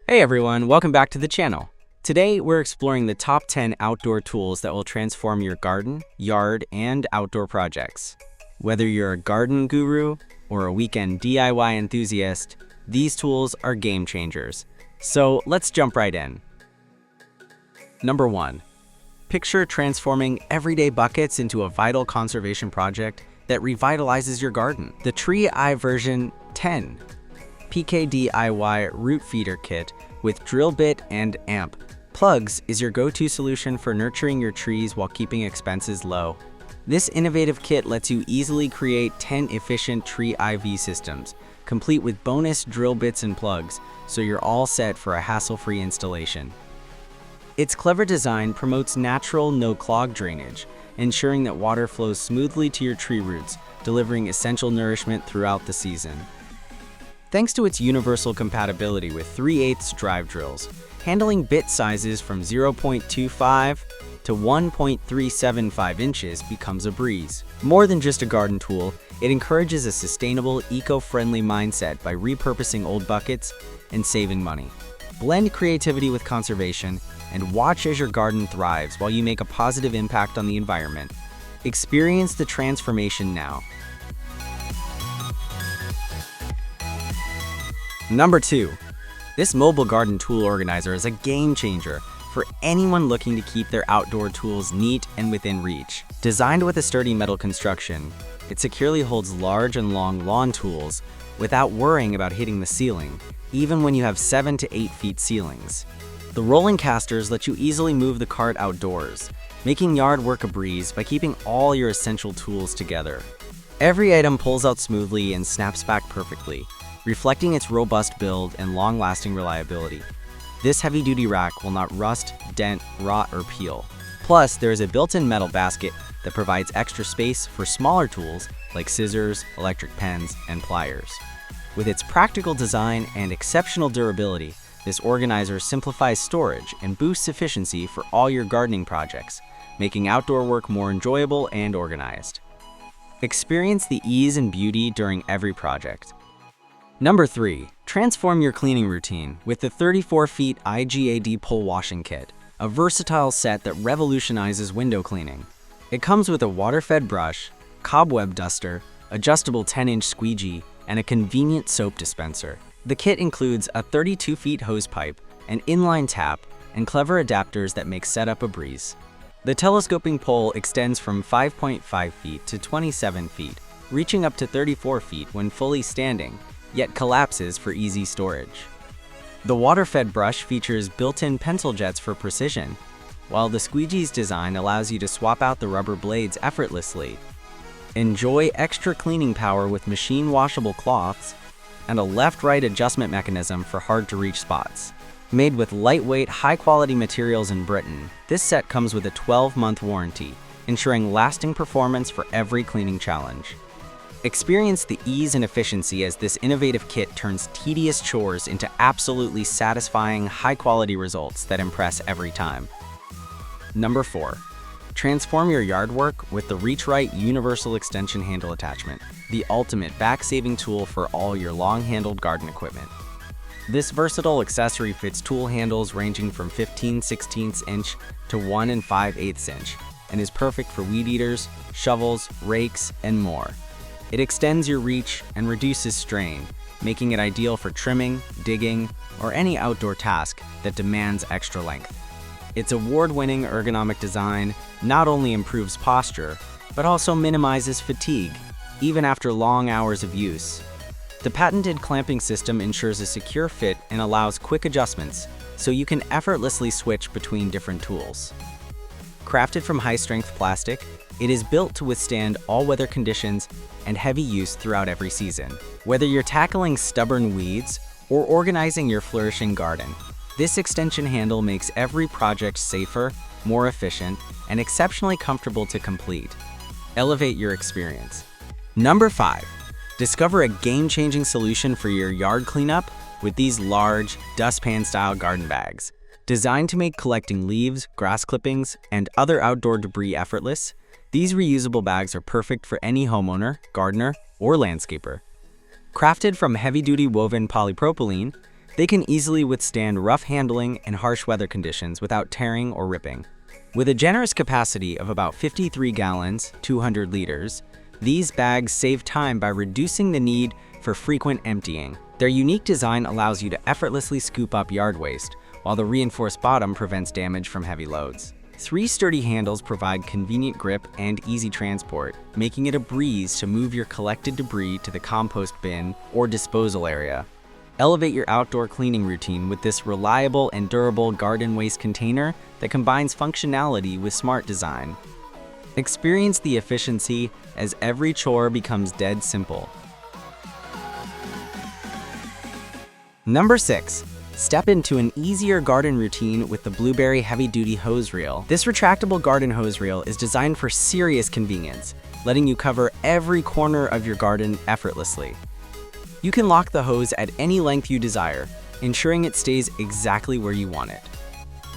Hey everyone, welcome back to the channel. Today we're exploring the top 10 outdoor tools that will transform your garden, yard, and outdoor projects. Whether you're a garden guru or a weekend DIY enthusiast, these tools are game changers. So let's jump right in. Number 1. Picture transforming everyday buckets into a vital conservation project that revitalizes your garden. The Tree Eye version 10. PKDIY root feeder kit with drill bit and amp. Plugs is your go-to solution for nurturing your trees while keeping expenses low. This innovative kit lets you easily create 10 efficient tree IV systems, complete with bonus drill bits and plugs, so you're all set for a hassle-free installation. Its clever design promotes natural no-clog drainage, ensuring that water flows smoothly to your tree roots, delivering essential nourishment throughout the season. Thanks to its universal compatibility with 3/8 drive drills, handling bit sizes from 0.25 to 1.375 inches becomes a breeze. More than just a garden tool, it encourages a sustainable, eco-friendly mindset by repurposing old buckets and saving money. Blend creativity with conservation and watch as your garden thrives while you make a positive impact on the environment. Experience the transformation now. Number 2. This mobile garden tool organizer is a game changer for anyone looking to keep their outdoor tools neat and within reach. Designed with a sturdy metal construction, it securely holds large and long lawn tools without worrying about hitting the ceiling, even when you have 7 to 8 feet ceilings. The rolling casters let you easily move the cart outdoors, making yard work a breeze by keeping all your essential tools together. Every item pulls out smoothly and snaps back perfectly, reflecting its robust build and long-lasting reliability. This heavy-duty rack will not rust, dent, rot, or peel. Plus, there is a built-in metal basket that provides extra space for smaller tools like scissors, electric pens, and pliers. With its practical design and exceptional durability, this organizer simplifies storage and boosts efficiency for all your gardening projects, making outdoor work more enjoyable and organized. Experience the ease and beauty during every project. Number 3. Transform your cleaning routine with the 34 feet IGA Pole Washing Kit, a versatile set that revolutionizes window cleaning. It comes with a water-fed brush, cobweb duster, adjustable 10-inch squeegee, and a convenient soap dispenser. The kit includes a 32 feet hose pipe, an inline tap, and clever adapters that make setup a breeze. The telescoping pole extends from 5.5 feet to 27 feet, reaching up to 34 feet when fully standing, yet collapses for easy storage. The water-fed brush features built-in pencil jets for precision, while the squeegee's design allows you to swap out the rubber blades effortlessly. Enjoy extra cleaning power with machine-washable cloths and a left-right adjustment mechanism for hard-to-reach spots. Made with lightweight, high-quality materials in Britain, this set comes with a 12-month warranty, ensuring lasting performance for every cleaning challenge. Experience the ease and efficiency as this innovative kit turns tedious chores into absolutely satisfying, high-quality results that impress every time. Number 4. Transform your yard work with the Reachite Universal Extension Handle Attachment, the ultimate back-saving tool for all your long-handled garden equipment. This versatile accessory fits tool handles ranging from 15/16 inch to 1 5/8 inch and is perfect for weed eaters, shovels, rakes, and more. It extends your reach and reduces strain, making it ideal for trimming, digging, or any outdoor task that demands extra length. Its award-winning ergonomic design not only improves posture, but also minimizes fatigue, even after long hours of use. The patented clamping system ensures a secure fit and allows quick adjustments, so you can effortlessly switch between different tools. Crafted from high-strength plastic, it is built to withstand all weather conditions and heavy use throughout every season. Whether you're tackling stubborn weeds or organizing your flourishing garden, this extension handle makes every project safer, more efficient, and exceptionally comfortable to complete. Elevate your experience. Number 5. Discover a game-changing solution for your yard cleanup with these large, dustpan-style garden bags. Designed to make collecting leaves, grass clippings, and other outdoor debris effortless, these reusable bags are perfect for any homeowner, gardener, or landscaper. Crafted from heavy-duty woven polypropylene, They can easily withstand rough handling and harsh weather conditions without tearing or ripping. With a generous capacity of about 53 gallons, 200 liters, these bags save time by reducing the need for frequent emptying. Their unique design allows you to effortlessly scoop up yard waste, while the reinforced bottom prevents damage from heavy loads. 3 sturdy handles provide convenient grip and easy transport, making it a breeze to move your collected debris to the compost bin or disposal area. Elevate your outdoor cleaning routine with this reliable and durable garden waste container that combines functionality with smart design. Experience the efficiency as every chore becomes dead simple. Number 6. Step into an easier garden routine with the Blueberry Heavy-Duty Hose Reel. This retractable garden hose reel is designed for serious convenience, letting you cover every corner of your garden effortlessly. You can lock the hose at any length you desire, ensuring it stays exactly where you want it.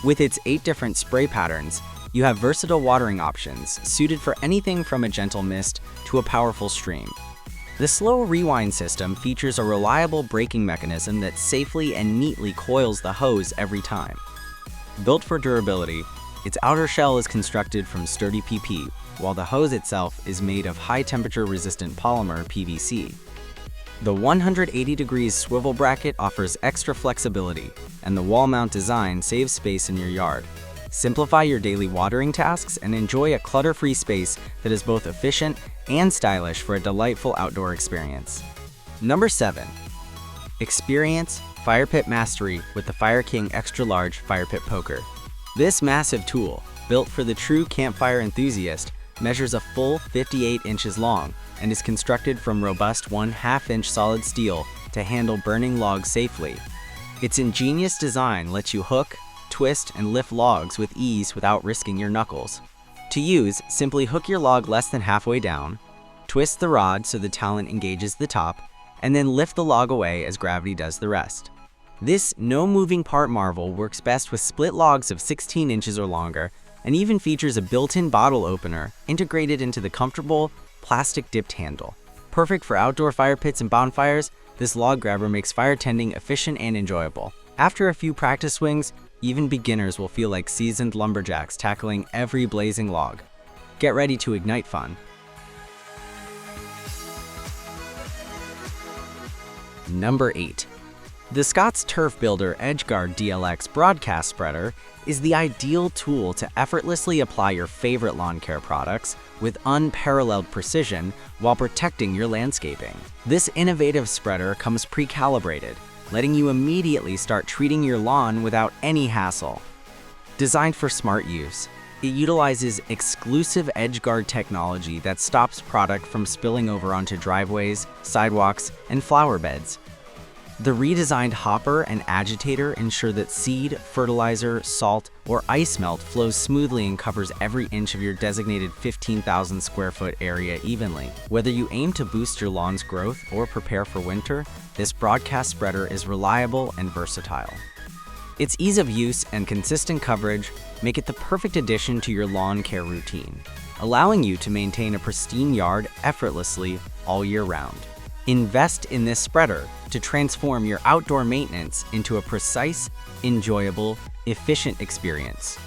With its 8 different spray patterns, you have versatile watering options suited for anything from a gentle mist to a powerful stream. The slow rewind system features a reliable braking mechanism that safely and neatly coils the hose every time. Built for durability, its outer shell is constructed from sturdy PP, while the hose itself is made of high-temperature resistant polymer PVC. The 180 degrees swivel bracket offers extra flexibility, and the wall mount design saves space in your yard. Simplify your daily watering tasks and enjoy a clutter-free space that is both efficient and stylish for a delightful outdoor experience. Number 7. Experience fire pit mastery with the Fire King Extra Large Fire Pit Poker. This massive tool, built for the true campfire enthusiast, measures a full 58 inches long and is constructed from robust 1/2-inch solid steel to handle burning logs safely. Its ingenious design lets you hook, twist, and lift logs with ease without risking your knuckles. To use, simply hook your log less than halfway down, twist the rod so the talon engages the top, and then lift the log away as gravity does the rest. This no-moving part marvel works best with split logs of 16 inches or longer, and even features a built-in bottle opener integrated into the comfortable, plastic-dipped handle. Perfect for outdoor fire pits and bonfires, this log grabber makes fire tending efficient and enjoyable. After a few practice swings, even beginners will feel like seasoned lumberjacks tackling every blazing log. Get ready to ignite fun. Number 8. The Scots Turf Builder EdgeGuard DLX Broadcast Spreader is the ideal tool to effortlessly apply your favorite lawn care products with unparalleled precision while protecting your landscaping. This innovative spreader comes pre-calibrated, letting you immediately start treating your lawn without any hassle. Designed for smart use, it utilizes exclusive EdgeGuard technology that stops product from spilling over onto driveways, sidewalks, and flower beds. The redesigned hopper and agitator ensure that seed, fertilizer, salt, or ice melt flows smoothly and covers every inch of your designated 15,000 square foot area evenly. Whether you aim to boost your lawn's growth or prepare for winter, this broadcast spreader is reliable and versatile. Its ease of use and consistent coverage make it the perfect addition to your lawn care routine, allowing you to maintain a pristine yard effortlessly all year round. Invest in this spreader to transform your outdoor maintenance into a precise, enjoyable, efficient experience.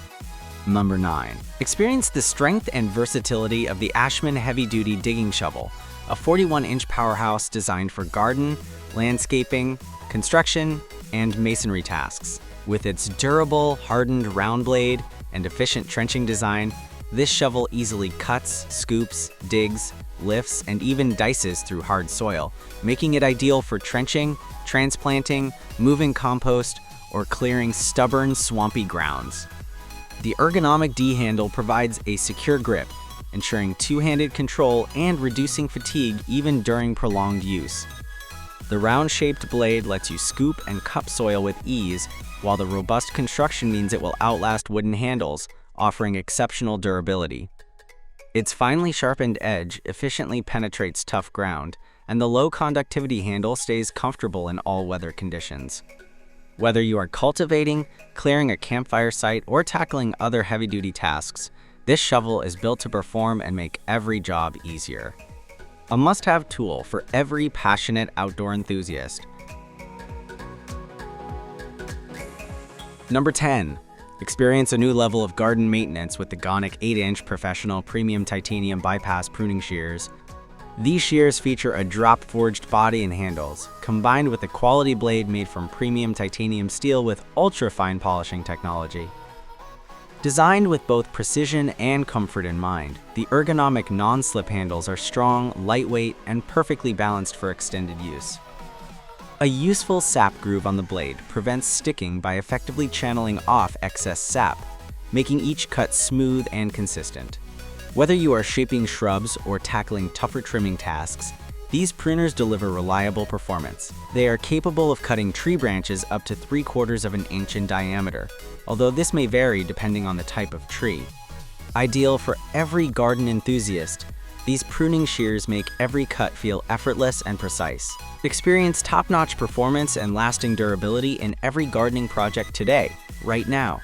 Number 9. Experience the strength and versatility of the Ashman heavy-duty digging shovel, a 41-inch powerhouse designed for garden, landscaping, construction, and masonry tasks. With its durable, hardened round blade and efficient trenching design, this shovel easily cuts, scoops, digs, lifts, and even dices through hard soil, making it ideal for trenching, transplanting, moving compost, or clearing stubborn, swampy grounds. The ergonomic D-handle provides a secure grip, ensuring two-handed control and reducing fatigue even during prolonged use. The round-shaped blade lets you scoop and cup soil with ease, while the robust construction means it will outlast wooden handles, offering exceptional durability. Its finely sharpened edge efficiently penetrates tough ground, and the low conductivity handle stays comfortable in all weather conditions. Whether you are cultivating, clearing a campfire site, or tackling other heavy-duty tasks, this shovel is built to perform and make every job easier. A must-have tool for every passionate outdoor enthusiast. Number 10. Experience a new level of garden maintenance with the Gonic 8-inch Professional Premium Titanium Bypass Pruning Shears. These shears feature a drop-forged body and handles, combined with a quality blade made from premium titanium steel with ultra-fine polishing technology. Designed with both precision and comfort in mind, the ergonomic non-slip handles are strong, lightweight, and perfectly balanced for extended use. A useful sap groove on the blade prevents sticking by effectively channeling off excess sap, making each cut smooth and consistent. Whether you are shaping shrubs or tackling tougher trimming tasks, these pruners deliver reliable performance. They are capable of cutting tree branches up to 3/4 of an inch in diameter, although this may vary depending on the type of tree. Ideal for every garden enthusiast, these pruning shears make every cut feel effortless and precise. Experience top-notch performance and lasting durability in every gardening project today, right now.